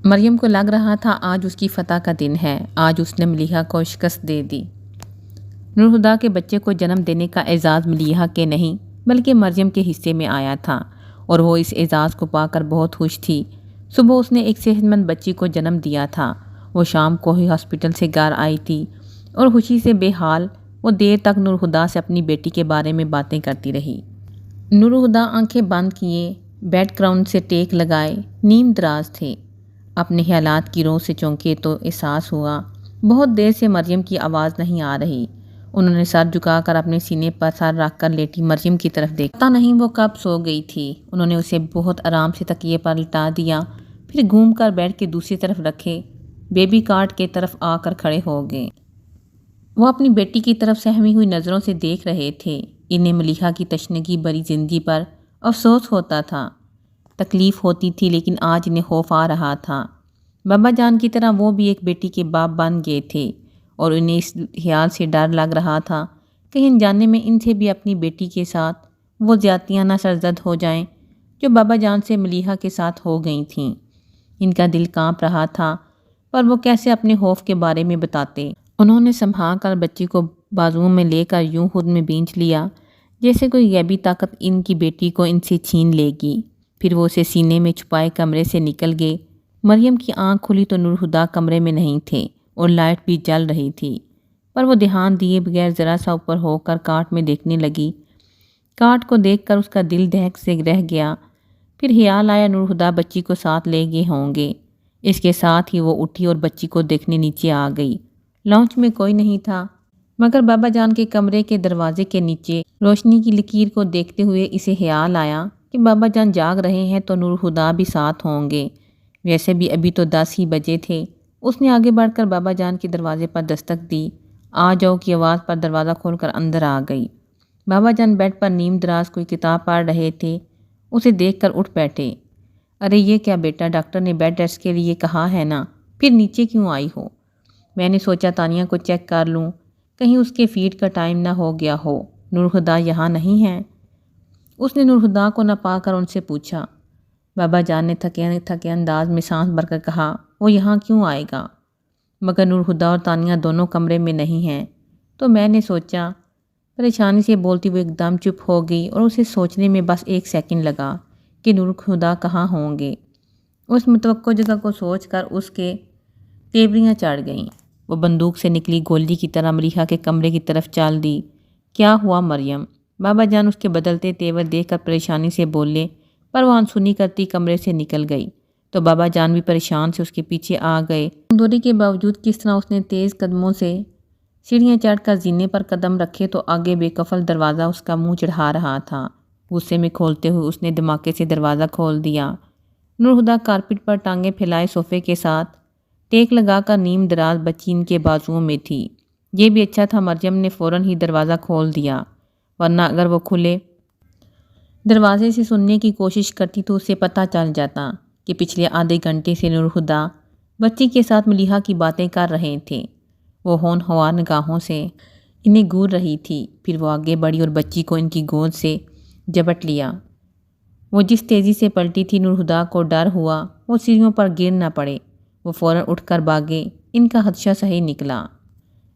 مریم کو لگ رہا تھا آج اس کی فتح کا دن ہے، آج اس نے ملیحہ کو شکست دے دی۔ نورہدیٰ کے بچے کو جنم دینے کا اعزاز ملیحہ کے نہیں بلکہ مریم کے حصے میں آیا تھا اور وہ اس اعزاز کو پا کر بہت خوش تھی۔ صبح اس نے ایک صحت مند بچی کو جنم دیا تھا۔ وہ شام کو ہی ہاسپٹل سے گھر آئی تھی اور خوشی سے بے حال وہ دیر تک نورہدیٰ سے اپنی بیٹی کے بارے میں باتیں کرتی رہی۔ نورہدیٰ آنکھیں بند کیے بیڈ کراؤن سے ٹیک لگائے نیم دراز تھے۔ اپنے خیالات کی رو سے چونکے تو احساس ہوا بہت دیر سے مریم کی آواز نہیں آ رہی۔ انہوں نے سر جھکا کر اپنے سینے پر سر رکھ کر لیٹی مریم کی طرف دیکھا۔ پتہ نہیں وہ کب سو گئی تھی۔ انہوں نے اسے بہت آرام سے تکیے پر لٹا دیا، پھر گھوم کر بیڈ کے دوسری طرف رکھے بیبی کاٹ کے طرف آ کر کھڑے ہو گئے۔ وہ اپنی بیٹی کی طرف سہمی ہوئی نظروں سے دیکھ رہے تھے۔ انہیں ملیحہ کی تشنگی بھری زندگی پر افسوس ہوتا تھا، تکلیف ہوتی تھی، لیکن آج انہیں خوف آ رہا تھا۔ بابا جان کی طرح وہ بھی ایک بیٹی کے باپ بن گئے تھے اور انہیں اس خیال سے ڈر لگ رہا تھا کہیں انجانے میں ان سے بھی اپنی بیٹی کے ساتھ وہ زیادتیاں نہ سرزد ہو جائیں جو بابا جان سے ملیحہ کے ساتھ ہو گئی تھیں۔ ان کا دل کانپ رہا تھا پر وہ کیسے اپنے خوف کے بارے میں بتاتے۔ انہوں نے سنبھال کر بچی کو بازوؤں میں لے کر یوں خود میں بینچ لیا جیسے کوئی غیبی طاقت ان کی بیٹی کو ان سے چھین لے گی۔ پھر وہ اسے سینے میں چھپائے کمرے سے نکل گئے۔ مریم کی آنکھ کھلی تو نورہدیٰ کمرے میں نہیں تھے اور لائٹ بھی جل رہی تھی، پر وہ دھیان دیے بغیر ذرا سا اوپر ہو کر کاٹ میں دیکھنے لگی۔ کاٹ کو دیکھ کر اس کا دل دہک سے رہ گیا۔ پھر خیال آیا نورہدیٰ بچی کو ساتھ لے گئے ہوں گے۔ اس کے ساتھ ہی وہ اٹھی اور بچی کو دیکھنے نیچے آ گئی۔ لاؤنج میں کوئی نہیں تھا مگر بابا جان کے کمرے کے دروازے کے نیچے روشنی کی لکیر کو دیکھتے ہوئے اسے خیال آیا کہ بابا جان جاگ رہے ہیں تو نورہدیٰ بھی ساتھ ہوں گے۔ ویسے بھی ابھی تو 10 ہی بجے تھے۔ اس نے آگے بڑھ کر بابا جان کے دروازے پر دستک دی۔ آ جاؤ کی آواز پر دروازہ کھول کر اندر آ گئی۔ بابا جان بیڈ پر نیم دراز کوئی کتاب پڑھ رہے تھے۔ اسے دیکھ کر اٹھ بیٹھے۔ ارے یہ کیا بیٹا، ڈاکٹر نے بیڈ ریسٹ کے لیے کہا ہے نا، پھر نیچے کیوں آئی ہو؟ میں نے سوچا تانیہ کو چیک کر لوں، کہیں اس کے فیڈ کا ٹائم نہ ہو گیا ہو۔ نورہدیٰ یہاں نہیں ہے؟ اس نے نورہدیٰ کو نہ پا کر ان سے پوچھا۔ بابا جان نے تھکے انداز میں سانس بھر کر کہا، وہ یہاں کیوں آئے گا؟ مگر نورہدیٰ اور تانیہ دونوں کمرے میں نہیں ہیں تو میں نے سوچا۔ پریشانی سے بولتی وہ ایک دم چپ ہو گئی اور اسے سوچنے میں بس 1 سیکنڈ لگا کہ نورہدیٰ کہاں ہوں گے۔ اس متوقع جگہ کو سوچ کر اس کے تیوریاں چڑھ گئیں۔ وہ بندوق سے نکلی گولی کی طرح ملیحہ کے کمرے کی طرف چال دی۔ کیا ہوا مریم؟ بابا جان اس کے بدلتے تیور دیکھ کر پریشانی سے بولے، پر وہ انسنی کرتی کمرے سے نکل گئی تو بابا جان بھی پریشان سے اس کے پیچھے آ گئے۔ کمزوری کے باوجود کس طرح اس نے تیز قدموں سے سیڑھیاں چڑھ کر زینے پر قدم رکھے تو آگے بے کفل دروازہ اس کا منہ چڑھا رہا تھا۔ غصے میں کھولتے ہوئے اس نے دھماکے سے دروازہ کھول دیا۔ نورہدیٰ کارپٹ پر ٹانگیں پھیلائے صوفے کے ساتھ ٹیک لگا کر نیم دراز بچی ان کے بازوؤں میں تھی۔ یہ بھی اچھا تھا مریم نے فوراً ہی دروازہ کھول دیا، ورنہ اگر وہ کھلے دروازے سے سننے کی کوشش کرتی تو اسے پتہ چل جاتا کہ پچھلے آدھے گھنٹے سے نورہدیٰ بچی کے ساتھ ملیحہ کی باتیں کر رہے تھے۔ وہ ہونہار نگاہوں سے انہیں گھور رہی تھی۔ پھر وہ آگے بڑھی اور بچی کو ان کی گود سے جپٹ لیا۔ وہ جس تیزی سے پلٹی تھی نورہدیٰ کو ڈر ہوا وہ سیڑھیوں پر گر نہ پڑے۔ وہ فوراً اٹھ کر بھاگے۔ ان کا خدشہ صحیح نکلا۔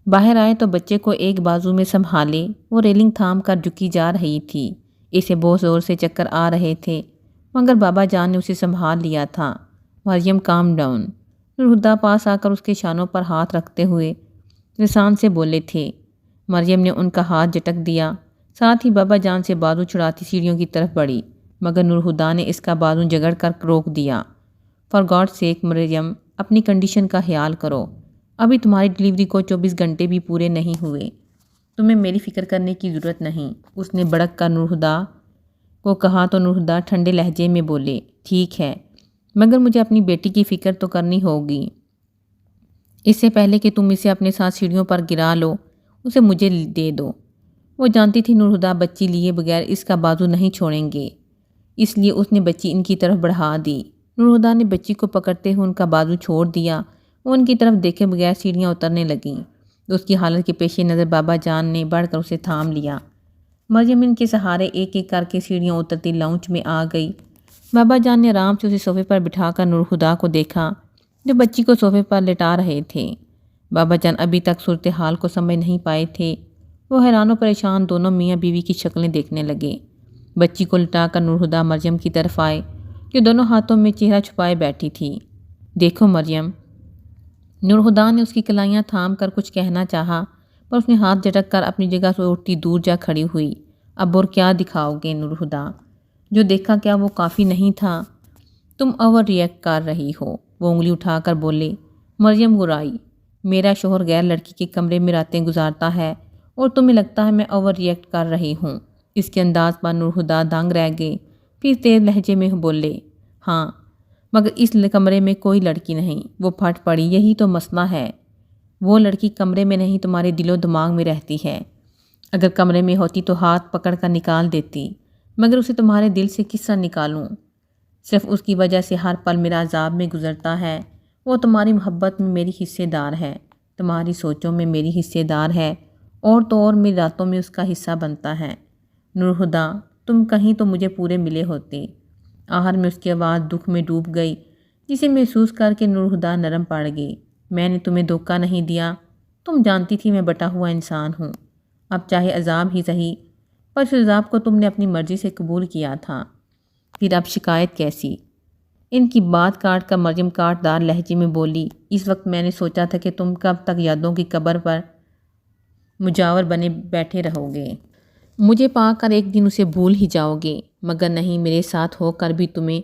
باہر آئے تو بچے کو ایک بازو میں سنبھالے وہ ریلنگ تھام کر جھکی جا رہی تھی۔ اسے بہت زور سے چکر آ رہے تھے مگر بابا جان نے اسے سنبھال لیا تھا۔ مریم کام ڈاؤن، نورہدیٰ پاس آ کر اس کے شانوں پر ہاتھ رکھتے ہوئے لسان سے بولے تھے۔ مریم نے ان کا ہاتھ جھٹک دیا، ساتھ ہی بابا جان سے بازو چھڑاتی سیڑھیوں کی طرف بڑھی مگر نورہدیٰ نے اس کا بازو جگڑ کر روک دیا۔ فار گاڈ سیک مریم، اپنی کنڈیشن کا خیال کرو۔ ابھی تمہاری ڈیلیوری کو 24 گھنٹے بھی پورے نہیں ہوئے۔ تمہیں میری فکر کرنے کی ضرورت نہیں، اس نے بڑک کر نورہدیٰ کو کہا تو نورہدیٰ ٹھنڈے لہجے میں بولے، ٹھیک ہے مگر مجھے اپنی بیٹی کی فکر تو کرنی ہوگی۔ اس سے پہلے کہ تم اسے اپنے ساتھ سیڑھیوں پر گرا لو اسے مجھے دے دو۔ وہ جانتی تھی نورہدیٰ بچی لیے بغیر اس کا بازو نہیں چھوڑیں گے، اس لیے اس نے بچی ان کی طرف بڑھا دی۔ نورہدیٰ نے بچی کو پکڑتے ہوئے ان کا بازو چھوڑ دیا۔ وہ ان کی طرف دیکھے بغیر سیڑھیاں اترنے لگیں۔ اس کی حالت کے پیش نظر بابا جان نے بڑھ کر اسے تھام لیا۔ مریم ان کے سہارے ایک ایک کر کے سیڑھیاں اترتی لاؤنج میں آ گئی۔ بابا جان نے آرام سے اسے صوفے پر بٹھا کر نورہدیٰ کو دیکھا جو بچی کو صوفے پر لٹا رہے تھے۔ بابا جان ابھی تک صورتحال کو سمجھ نہیں پائے تھے۔ وہ حیران و پریشان دونوں میاں بیوی کی شکلیں دیکھنے لگے۔ بچی کو لٹا کر نورہدیٰ مریم کی طرف آئے جو دونوں ہاتھوں میں چہرہ چھپائے بیٹھی تھی۔ دیکھو مریم۔ نورہدیٰ نے اس کی کلائیاں تھام کر کچھ کہنا چاہا پر اس نے ہاتھ جھٹک کر اپنی جگہ سے اٹھتی دور جا کھڑی ہوئی۔ اب اور کیا دکھاؤ گے نورہدیٰ؟ جو دیکھا کیا وہ کافی نہیں تھا؟ تم اوور ریئیکٹ کر رہی ہو، وہ انگلی اٹھا کر بولے۔ مریم گرائی، میرا شوہر غیر لڑکی کے کمرے میں راتیں گزارتا ہے اور تمہیں لگتا ہے میں اوور ریئیکٹ کر رہی ہوں؟ اس کے انداز پر نورہدیٰ دنگ رہ گئے، پھر تیز لہجے میں بولے، ہاں مگر اس کمرے میں کوئی لڑکی نہیں۔ وہ پھٹ پڑی، یہی تو مسئلہ ہے، وہ لڑکی کمرے میں نہیں تمہارے دل و دماغ میں رہتی ہے۔ اگر کمرے میں ہوتی تو ہاتھ پکڑ کر نکال دیتی، مگر اسے تمہارے دل سے کس طرح نکالوں؟ صرف اس کی وجہ سے ہر پل میرا عذاب میں گزرتا ہے۔ وہ تمہاری محبت میں میری حصے دار ہے، تمہاری سوچوں میں میری حصے دار ہے، اور تو اور میری راتوں میں اس کا حصہ بنتا ہے۔ نورہدیٰ تم کہیں تو مجھے پورے ملے ہوتے۔ آخر میں اس کی آواز دکھ میں ڈوب گئی، جسے محسوس کر کے نورہدیٰ نرم پڑ گئی۔ میں نے تمہیں دھوکہ نہیں دیا، تم جانتی تھی میں بٹا ہوا انسان ہوں۔ اب چاہے عذاب ہی صحیح، پر اس عذاب کو تم نے اپنی مرضی سے قبول کیا تھا، پھر اب شکایت کیسی؟ ان کی بات کاٹ کر مریم کاٹ دار لہجے میں بولی، اس وقت میں نے سوچا تھا کہ تم کب تک یادوں کی قبر پر مجاور بنے بیٹھے رہو گے، مجھے پا کر ایک دن اسے بھول ہی جاؤ گے، مگر نہیں، میرے ساتھ ہو کر بھی تمہیں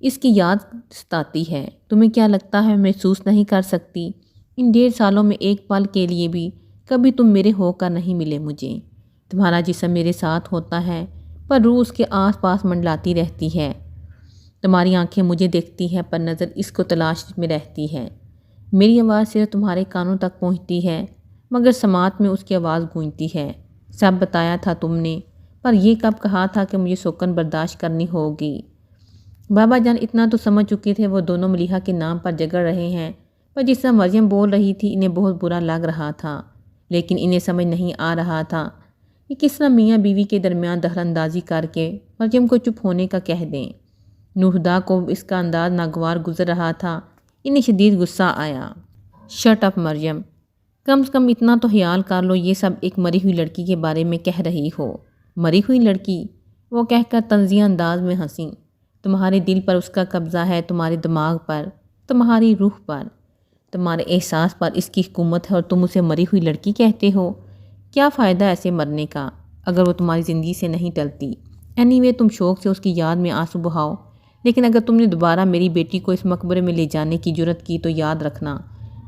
اس کی یاد ستاتی ہے۔ تمہیں کیا لگتا ہے میں محسوس نہیں کر سکتی؟ ان 1.5 سالوں میں ایک پل کے لیے بھی کبھی تم میرے ہو کر نہیں ملے مجھے۔ تمہارا جسم میرے ساتھ ہوتا ہے پر روح اس کے آس پاس منڈلاتی رہتی ہے۔ تمہاری آنکھیں مجھے دیکھتی ہیں پر نظر اس کو تلاش میں رہتی ہے۔ میری آواز صرف تمہارے کانوں تک پہنچتی ہے مگر سماعت میں اس کی آواز گونجتی ہے۔ سب بتایا تھا تم نے، پر یہ کب کہا تھا کہ مجھے سوکن برداشت کرنی ہوگی؟ بابا جان اتنا تو سمجھ چکے تھے وہ دونوں ملیحہ کے نام پر جگڑ رہے ہیں، پر جس طرح مریم بول رہی تھی انہیں بہت برا لگ رہا تھا، لیکن انہیں سمجھ نہیں آ رہا تھا کہ کس طرح میاں بیوی کے درمیان دخل اندازی کر کے مریم کو چپ ہونے کا کہہ دیں۔ نورہدیٰ کو اس کا انداز ناگوار گزر رہا تھا، انہیں شدید غصہ آیا۔ شٹ اپ مریم، کم سے کم اتنا تو خیال کر لو یہ سب ایک مری ہوئی لڑکی کے بارے میں کہہ رہی ہو۔ مری ہوئی لڑکی؟ وہ کہہ کر طنزیہ انداز میں ہنسی۔ تمہارے دل پر اس کا قبضہ ہے، تمہارے دماغ پر، تمہاری روح پر، تمہارے احساس پر اس کی حکومت ہے، اور تم اسے مری ہوئی لڑکی کہتے ہو؟ کیا فائدہ ایسے مرنے کا اگر وہ تمہاری زندگی سے نہیں ٹلتی؟ اینی وے تم شوق سے اس کی یاد میں آنسو بہاؤ، لیکن اگر تم نے دوبارہ میری بیٹی کو اس مقبرے میں لے جانے کی جرت کی تو یاد رکھنا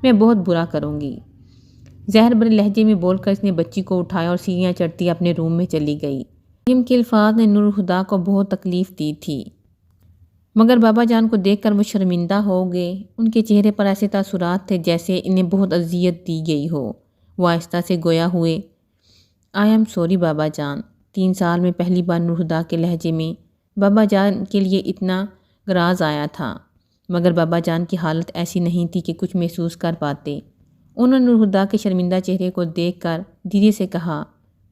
میں بہت برا کروں گی۔ زہر بھرے لہجے میں بول کر اس نے بچی کو اٹھایا اور سیڑھیاں چڑھتی اپنے روم میں چلی گئی۔ مریم کے الفاظ نے نورہدیٰ کو بہت تکلیف دی تھی، مگر بابا جان کو دیکھ کر وہ شرمندہ ہو گئے۔ ان کے چہرے پر ایسے تاثرات تھے جیسے انہیں بہت اذیت دی گئی ہو۔ وہ آہستہ سے گویا ہوئے، آئی ایم سوری بابا جان۔ 3 سال میں پہلی بار نورہدیٰ کے لہجے میں بابا جان کے لیے اتنا غراض آیا تھا، مگر بابا جان کی حالت ایسی نہیں تھی کہ کچھ محسوس کر پاتے۔ انہوں نے نورہدیٰ کے شرمندہ چہرے کو دیکھ کر دھیرے سے کہا،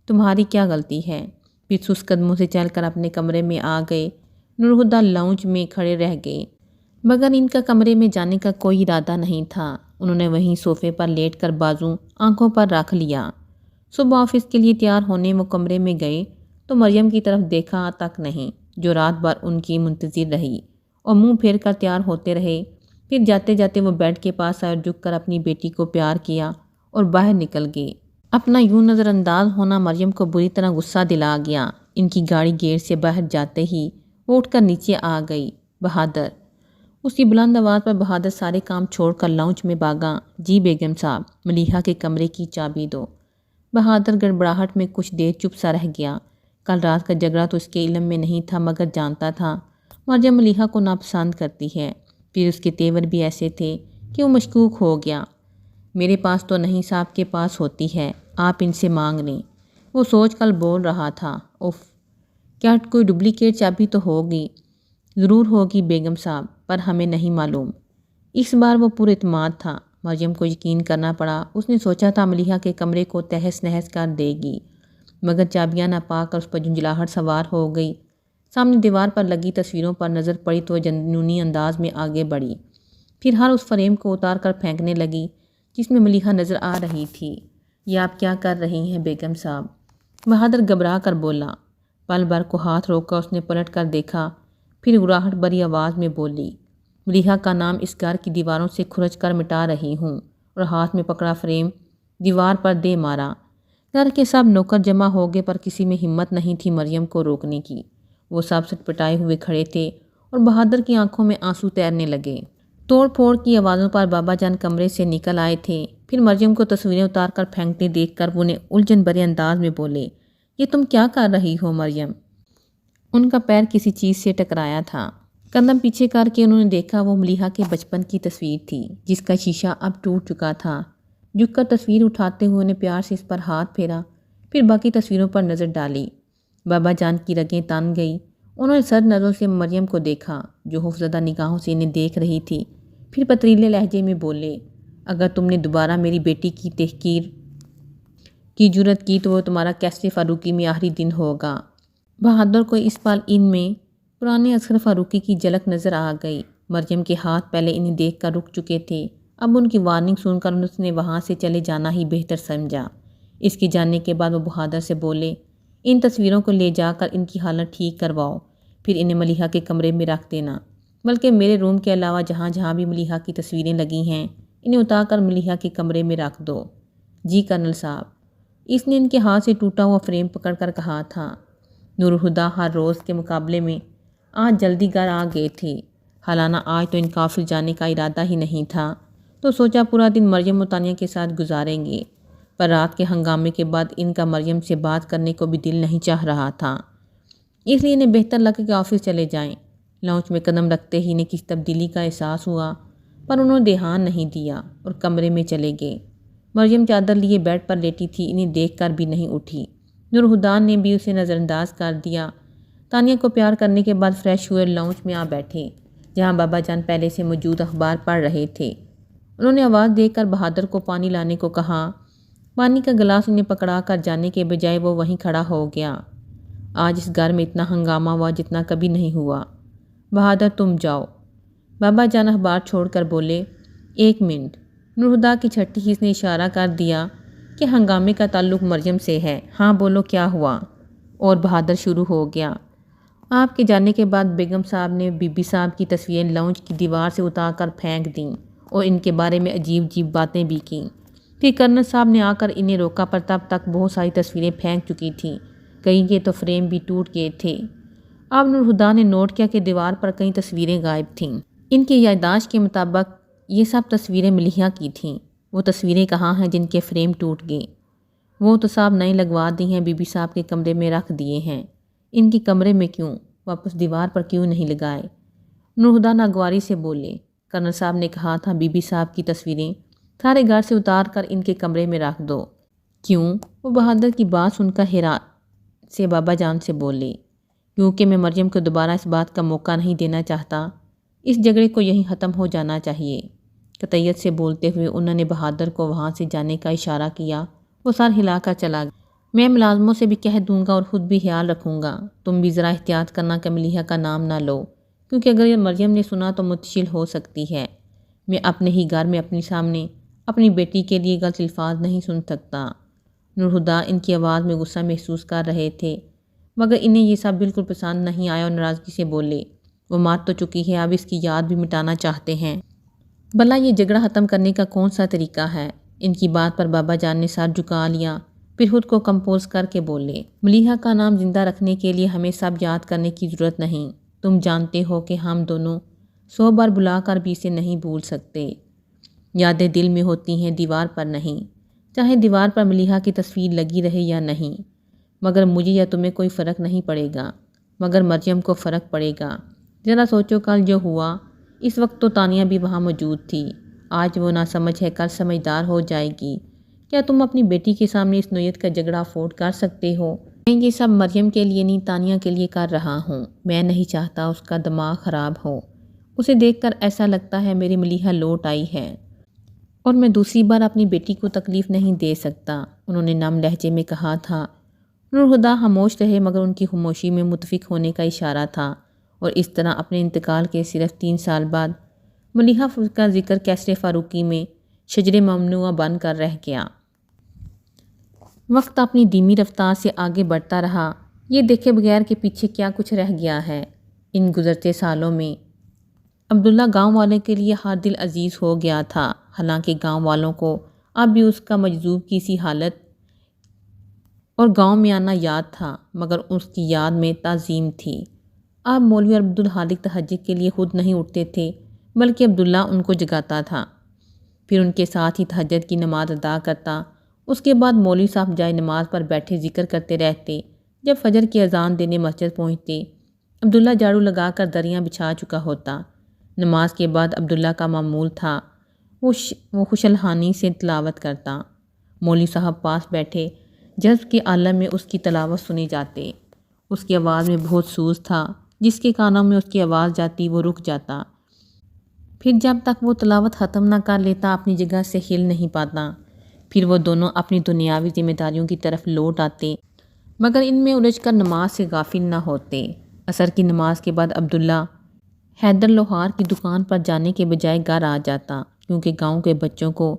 تمہاری کیا غلطی ہے؟ پھر سست قدموں سے چل کر اپنے کمرے میں آ گئے۔ نورہدیٰ لاؤنج میں کھڑے رہ گئے، مگر ان کا کمرے میں جانے کا کوئی ارادہ نہیں تھا۔ انہوں نے وہیں صوفے پر لیٹ کر بازو آنکھوں پر رکھ لیا۔ صبح آفس کے لیے تیار ہونے وہ کمرے میں گئے تو مریم کی طرف دیکھا تک نہیں، جو رات بھر ان کی منتظر رہی، اور منہ پھیر کر تیار ہوتے رہے۔ پھر جاتے جاتے وہ بیڈ کے پاس آئے اور جھک کر اپنی بیٹی کو پیار کیا اور باہر نکل گئے۔ اپنا یوں نظر انداز ہونا مریم کو بری طرح غصہ دلا گیا۔ ان کی گاڑی گیٹ سے باہر جاتے ہی وہ اٹھ کر نیچے آ گئی۔ بہادر، اس کی بلند آواز پر بہادر سارے کام چھوڑ کر لاؤنج میں بھاگا۔ جی بیگم صاحب، ملیحہ کے کمرے کی چابی دو۔ بہادر گڑبڑاہٹ میں کچھ دیر چپ سا رہ گیا۔ کل رات کا جھگڑا تو اس کے علم میں نہیں تھا، مگر جانتا تھا مریم ملیحہ کو ناپسند کرتی ہے۔ پھر اس کے تیور بھی ایسے تھے کہ وہ مشکوک ہو گیا۔ میرے پاس تو نہیں، صاحب کے پاس ہوتی ہے، آپ ان سے مانگ لیں، وہ سوچ کر بول رہا تھا۔ اف، کیا کوئی ڈپلیکیٹ چابی تو ہوگی؟ ضرور ہوگی بیگم صاحب، پر ہمیں نہیں معلوم۔ اس بار وہ پر اعتماد تھا۔ مریم کو یقین کرنا پڑا۔ اس نے سوچا تھا ملیحہ کے کمرے کو تہس نہس کر دے گی، مگر چابیاں نہ پا کر اس پر جھنجھلاہٹ سوار ہو گئی۔ سامنے دیوار پر لگی تصویروں پر نظر پڑی تو وہ جنونی انداز میں آگے بڑھی۔ پھر ہر اس فریم کو اتار کر پھینکنے لگی جس میں ملیحہ نظر آ رہی تھی۔ یہ آپ کیا کر رہی ہیں بیگم صاحب؟ بہادر گھبرا کر بولا۔ پل بھر کو ہاتھ روک کر اس نے پلٹ کر دیکھا، پھر گراہٹ بھری آواز میں بولی، ملیحہ کا نام اس گھر کی دیواروں سے کھرچ کر مٹا رہی ہوں، اور ہاتھ میں پکڑا فریم دیوار پر دے مارا۔ گھر کے سب نوکر جمع ہو گئے پر کسی میں ہمت نہیں تھی مریم کو روکنے کی۔ وہ سب سٹپٹائے ہوئے کھڑے تھے اور بہادر کی آنکھوں میں آنسو تیرنے لگے۔ توڑ پھوڑ کی آوازوں پر بابا جان کمرے سے نکل آئے تھے، پھر مریم کو تصویریں اتار کر پھینکتے دیکھ کر وہ انہیں الجھن بھرے انداز میں بولے، یہ تم کیا کر رہی ہو مریم؟ ان کا پیر کسی چیز سے ٹکرایا تھا۔ قدم پیچھے کر کے انہوں نے دیکھا وہ ملیحہ کے بچپن کی تصویر تھی جس کا شیشہ اب ٹوٹ چکا تھا۔ جھک کر تصویر اٹھاتے ہوئے نے پیار سے اس پر ہاتھ پھیرا، پھر باقی تصویروں پر نظر ڈالی۔ بابا جان کی رگیں تان گئی۔ انہوں نے سرد نظروں سے مریم کو دیکھا جو خوفزدہ نگاہوں سے انہیں دیکھ رہی تھی، پھر پتریلے لہجے میں بولے، اگر تم نے دوبارہ میری بیٹی کی تحقیر کی جرت کی تو وہ تمہارا کیسے فاروقی میں آخری دن ہوگا۔ بہادر کو اس پل ان میں پرانے اصغر فاروقی کی جھلک نظر آ گئی۔ مریم کے ہاتھ پہلے انہیں دیکھ کر رک چکے تھے، اب ان کی وارننگ سن کر اس نے وہاں سے چلے جانا ہی بہتر سمجھا۔ اس کے جانے کے بعد وہ بہادر سے بولے، ان تصویروں کو لے جا کر ان کی حالت ٹھیک کرواؤ، پھر انہیں ملیحہ کے کمرے میں رکھ دینا، بلکہ میرے روم کے علاوہ جہاں جہاں بھی ملیحہ کی تصویریں لگی ہیں انہیں اتار کر ملیحہ کے کمرے میں رکھ دو۔ جی کرنل صاحب، اس نے ان کے ہاتھ سے ٹوٹا ہوا فریم پکڑ کر کہا تھا۔ نور الہدیٰ ہر روز کے مقابلے میں آج جلدی گھر آ گئے تھے، حالانہ آج تو ان کا آفس جانے کا ارادہ ہی نہیں تھا، تو سوچا پورا دن مریم و تانیہ کے ساتھ گزاریں گے، پر رات کے ہنگامے کے بعد ان کا مریم سے بات کرنے کو بھی دل نہیں چاہ رہا تھا، اس لیے انہیں بہتر لگا کہ آفس چلے جائیں۔ لاؤنج میں قدم رکھتے ہی انہیں کسی تبدیلی کا احساس ہوا، پر انہوں نے دھیان نہیں دیا اور کمرے میں چلے گئے۔ مریم چادر لیے بیڈ پر لیٹی تھی، انہیں دیکھ کر بھی نہیں اٹھی۔ نور الہدیٰ نے بھی اسے نظر انداز کر دیا۔ تانیہ کو پیار کرنے کے بعد فریش ہوئے لاؤنج میں آ بیٹھے جہاں بابا جان پہلے سے موجود اخبار پڑھ رہے تھے۔ انہوں نے آواز دے کر بہادر کو پانی لانے کو کہا۔ پانی کا گلاس انہیں پکڑا کر جانے کے بجائے وہ وہیں کھڑا ہو گیا۔ آج اس گھر میں اتنا ہنگامہ ہوا جتنا کبھی نہیں ہوا۔ بہادر تم جاؤ، بابا جان اخبار چھوڑ کر بولے۔ ایک منٹ، نور الہدیٰ کی چھٹی حس نے اشارہ کر دیا کہ ہنگامے کا تعلق مریم سے ہے۔ ہاں بولو کیا ہوا؟ اور بہادر شروع ہو گیا۔ آپ کے جانے کے بعد بیگم صاحب نے بی بی صاحب کی تصویریں لاؤنج کی دیوار سے اتار کر پھینک دیں اور ان کے بارے میں عجیب عجیب باتیں بھی کیں۔ پھر کرنل صاحب نے آ کر انہیں روکا پر تب تک بہت ساری تصویریں پھینک چکی تھیں، کئی کے تو فریم بھی ٹوٹ گئے تھے۔ اب نور الہدیٰ نے نوٹ کیا کہ دیوار پر کئی تصویریں غائب تھیں۔ ان کی یادداشت کے مطابق یہ سب تصویریں ملیحہ کی تھیں۔ وہ تصویریں کہاں ہیں جن کے فریم ٹوٹ گئے؟ وہ تو صاحب نئی لگوا دی ہیں، بی بی صاحب کے کمرے میں رکھ دیے ہیں۔ ان کے کمرے میں کیوں؟ واپس دیوار پر کیوں نہیں لگائے؟ نور الہدیٰ ناگواری سے بولے۔ کرنل صاحب نے کہا تھا بی بی صاحب کی تصویریں سارے گھر سے اتار کر ان کے کمرے میں رکھ دو۔ کیوں؟ وہ بہادر کی بات سن کر حیرت سے بابا جان سے بولے۔ کیونکہ میں مریم کو دوبارہ اس بات کا موقع نہیں دینا چاہتا، اس جھگڑے کو یہیں ختم ہو جانا چاہیے۔ قطعیت سے بولتے ہوئے انہوں نے بہادر کو وہاں سے جانے کا اشارہ کیا۔ وہ سر ہلا کر چلا گیا۔ میں ملازموں سے بھی کہہ دوں گا اور خود بھی خیال رکھوں گا، تم بھی ذرا احتیاط کرنا کہ ملیحہ کا نام نہ لو، کیونکہ اگر یہ مریم نے سنا تو متشل ہو سکتی ہے۔ میں اپنے ہی گھر میں اپنے سامنے اپنی بیٹی کے لیے غلط الفاظ نہیں سن سکتا۔ نور الہدیٰ ان کی آواز میں غصہ محسوس کر رہے تھے، مگر انہیں یہ سب بالکل پسند نہیں آیا اور ناراضگی سے بولے، وہ مات تو چکی ہے، اب اس کی یاد بھی مٹانا چاہتے ہیں۔ بھلا یہ جھگڑا ختم کرنے کا کون سا طریقہ ہے؟ ان کی بات پر بابا جان نے سر جھکا لیا، پھر خود کو کمپوز کر کے بولے، ملیحہ کا نام زندہ رکھنے کے لیے ہمیں سب یاد کرنے کی ضرورت نہیں۔ تم جانتے ہو کہ ہم دونوں 100 بار بلا کر بھی اسے نہیں بھول سکتے۔ یادیں دل میں ہوتی ہیں، دیوار پر نہیں، چاہے دیوار پر ملیحہ کی تصویر لگی رہے یا نہیں۔ مگر مجھے یا تمہیں کوئی فرق نہیں پڑے گا، مگر مریم کو فرق پڑے گا۔ ذرا سوچو کل جو ہوا، اس وقت تو تانیہ بھی وہاں موجود تھی، آج وہ نہ سمجھ ہے کل سمجھدار ہو جائے گی۔ کیا تم اپنی بیٹی کے سامنے اس نوعیت کا جھگڑا افورڈ کر سکتے ہو؟ میں یہ سب مریم کے لیے نہیں تانیہ کے لیے کر رہا ہوں۔ میں نہیں چاہتا اس کا دماغ خراب ہو، اسے دیکھ کر ایسا لگتا ہے میری ملیحہ لوٹ آئی ہے، اور میں دوسری بار اپنی بیٹی کو تکلیف نہیں دے سکتا، انہوں نے نم لہجے میں کہا تھا۔ نور الہدیٰ خاموش رہے مگر ان کی خاموشی میں متفق ہونے کا اشارہ تھا، اور اس طرح اپنے انتقال کے صرف 3 سال بعد ملیحہ کا ذکر کیسر فاروقی میں شجر ممنوعہ بن کر رہ گیا۔ وقت اپنی دھیمی رفتار سے آگے بڑھتا رہا، یہ دیکھے بغیر کہ پیچھے کیا کچھ رہ گیا ہے۔ ان گزرتے سالوں میں عبداللہ گاؤں والوں کے لیے ہر دل عزیز ہو گیا تھا، حالانکہ گاؤں والوں کو اب بھی اس کا مجذوب کی سی حالت اور گاؤں میں آنا یاد تھا، مگر اس کی یاد میں تعظیم تھی۔ اب مولوی عبدالخالق تہجد کے لیے خود نہیں اٹھتے تھے، بلکہ عبداللہ ان کو جگاتا تھا، پھر ان کے ساتھ ہی تہجد کی نماز ادا کرتا۔ اس کے بعد مولوی صاحب جائے نماز پر بیٹھے ذکر کرتے رہتے۔ جب فجر کی اذان دینے مسجد پہنچتے، عبداللہ جھاڑو لگا کر دریاں بچھا چکا ہوتا۔ نماز کے بعد عبداللہ کا معمول تھا وہ خوشالحانی سے تلاوت کرتا۔ مولوی صاحب پاس بیٹھے جذب کے عالم میں اس کی تلاوت سنے جاتے۔ اس کی آواز میں بہت سوز تھا، جس کے کانوں میں اس کی آواز جاتی وہ رک جاتا، پھر جب تک وہ تلاوت ختم نہ کر لیتا اپنی جگہ سے ہل نہیں پاتا۔ پھر وہ دونوں اپنی دنیاوی ذمہ داریوں کی طرف لوٹ آتے، مگر ان میں الجھ کر نماز سے غافل نہ ہوتے۔ عصر کی نماز کے بعد عبداللہ حیدر لوہار کی دکان پر جانے کے بجائے گھر آ جاتا، کیونکہ گاؤں کے بچوں کو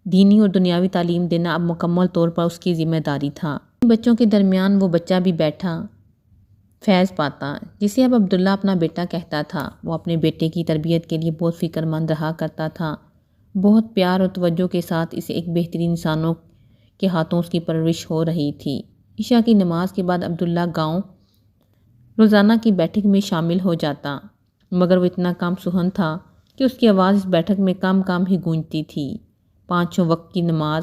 دینی اور دنیاوی تعلیم دینا اب مکمل طور پر اس کی ذمہ داری تھا۔ بچوں کے درمیان وہ بچہ بھی بیٹھا فیض پاتا، جسے اب عبداللہ اپنا بیٹا کہتا تھا۔ وہ اپنے بیٹے کی تربیت کے لیے بہت فکر مند رہا کرتا تھا، بہت پیار اور توجہ کے ساتھ اسے ایک بہترین انسانوں کے ہاتھوں اس کی پرورش ہو رہی تھی۔ عشاء کی نماز کے بعد عبداللہ گاؤں روزانہ کی بیٹھک میں شامل ہو جاتا، مگر وہ اتنا کم سخن تھا کہ اس کی آواز اس بیٹھک میں کم کم ہی گونجتی تھی۔ پانچوں وقت کی نماز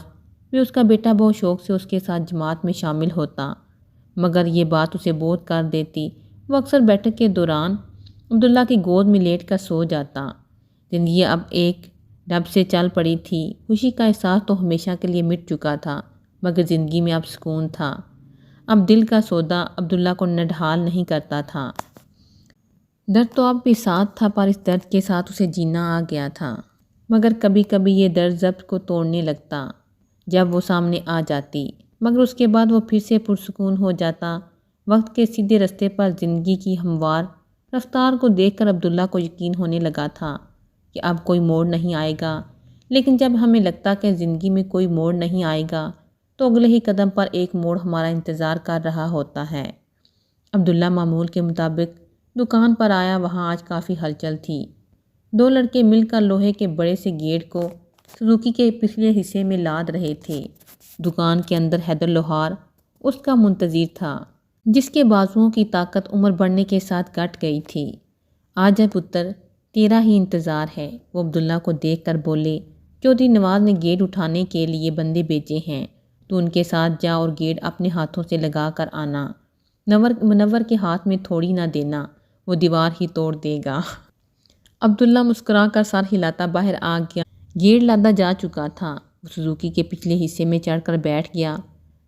میں اس کا بیٹا بہت شوق سے اس کے ساتھ جماعت میں شامل ہوتا، مگر یہ بات اسے بور کر دیتی۔ وہ اکثر بیٹھک کے دوران عبداللہ کی گود میں لیٹ کر سو جاتا۔ زندگی اب ایک ڈب سے چل پڑی تھی۔ خوشی کا احساس تو ہمیشہ کے لیے مٹ چکا تھا، مگر زندگی میں اب سکون تھا۔ اب دل کا سودا عبداللہ کو نڈھال نہیں کرتا تھا۔ درد تو اب بھی ساتھ تھا، پر اس درد کے ساتھ اسے جینا آ گیا تھا۔ مگر کبھی کبھی یہ درد ضبط کو توڑنے لگتا جب وہ سامنے آ جاتی، مگر اس کے بعد وہ پھر سے پرسکون ہو جاتا۔ وقت کے سیدھے رستے پر زندگی کی ہموار رفتار کو دیکھ کر عبداللہ کو یقین ہونے لگا تھا کہ اب کوئی موڑ نہیں آئے گا، لیکن جب ہمیں لگتا کہ زندگی میں کوئی موڑ نہیں آئے گا تو اگلے ہی قدم پر ایک موڑ ہمارا انتظار کر رہا ہوتا ہے۔ عبداللہ معمول کے مطابق دکان پر آیا۔ وہاں آج کافی ہلچل تھی۔ دو لڑکے مل کر لوہے کے بڑے سے گیٹ کو سزوکی کے پچھلے حصے میں لاد رہے تھے۔ دکان کے اندر حیدر لوہار اس کا منتظر تھا، جس کے بازوؤں کی طاقت عمر بڑھنے کے ساتھ گھٹ گئی تھی۔ آجا پتر، تیرا ہی انتظار ہے، وہ عبداللہ کو دیکھ کر بولے۔ چودھری نواز نے گیٹ اٹھانے کے لیے بندے بھیجے ہیں، تو ان کے ساتھ جا اور گیٹ اپنے ہاتھوں سے لگا کر آنا۔ منور کے ہاتھ میں تھوڑی نہ دینا، وہ دیوار ہی توڑ دے گا۔ عبداللہ مسکرا کر سر ہلاتا باہر آ گیا۔ گیٹ لادا جا چکا تھا۔ وہ سزوکی کے پچھلے حصے میں چڑھ کر بیٹھ گیا۔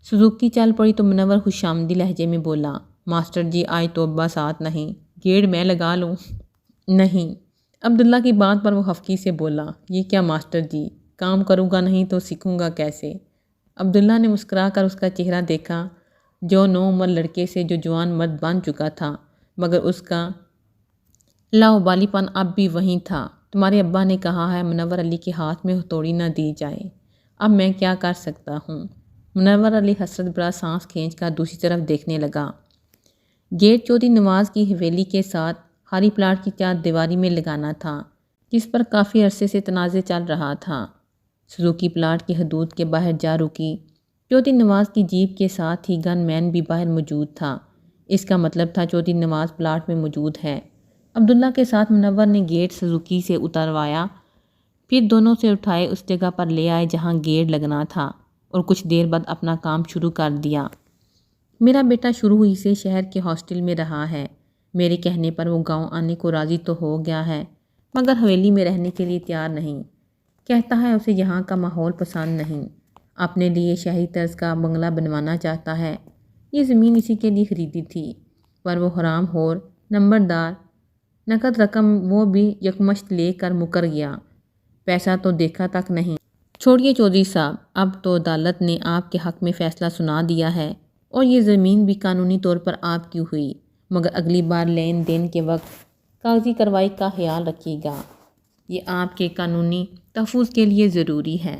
سزوکی چل پڑی تو منور خوش آمدی لہجے میں بولا، ماسٹر جی آج توبہ ساتھ نہیں، گیٹ میں لگا لوں؟ نہیں۔ عبداللہ کی بات پر وہ خفگی سے بولا، یہ کیا ماسٹر جی، کام کروں گا نہیں تو سیکھوں گا کیسے؟ عبداللہ نے مسکرا کر اس کا چہرہ دیکھا، جو نوعمر لڑکے سے جو جوان مرد بن چکا تھا، مگر اس کا لاؤبالی پن اب بھی وہیں تھا۔ تمہارے ابا نے کہا ہے منور علی کے ہاتھ میں ہتھوڑی نہ دی جائے، اب میں کیا کر سکتا ہوں؟ منور علی حسرت بھرا سانس کھینچ کر دوسری طرف دیکھنے لگا۔ گیٹ چودھری نواز کی حویلی کے ساتھ ہاری پلاٹ کی چار دیواری میں لگانا تھا، جس پر کافی عرصے سے تنازع چل رہا تھا۔ سزوکی پلاٹ کی حدود کے باہر جا رکی۔ چودھری نواز کی جیپ کے ساتھ ہی گن مین بھی باہر موجود تھا۔ اس کا مطلب تھا چودھری نواز پلاٹ میں موجود ہے۔ عبداللہ کے ساتھ منور نے گیٹ سزوکی سے اتروایا، پھر دونوں سے اٹھائے اس جگہ پر لے آئے جہاں گیٹ لگنا تھا، اور کچھ دیر بعد اپنا کام شروع کر دیا۔ میرا بیٹا شروع ہی سے شہر کے ہاسٹل میں رہا ہے۔ میرے کہنے پر وہ گاؤں آنے کو راضی تو ہو گیا ہے، مگر حویلی میں رہنے کے لیے تیار نہیں۔ کہتا ہے اسے یہاں کا ماحول پسند نہیں، اپنے لیے شہری طرز کا بنگلہ بنوانا چاہتا ہے۔ یہ زمین اسی کے لیے خریدی تھی، پر وہ حرام خور نمبردار نقد رقم وہ بھی یکمشت لے کر مکر گیا، پیسہ تو دیکھا تک نہیں۔ چھوڑیے چودھری صاحب، اب تو عدالت نے آپ کے حق میں فیصلہ سنا دیا ہے، اور یہ زمین بھی قانونی طور پر آپ کی ہوئی، مگر اگلی بار لین دین کے وقت کاغذی کارروائی کا خیال رکھیے گا۔ یہ آپ کے قانونی تحفظ کے لیے ضروری ہے۔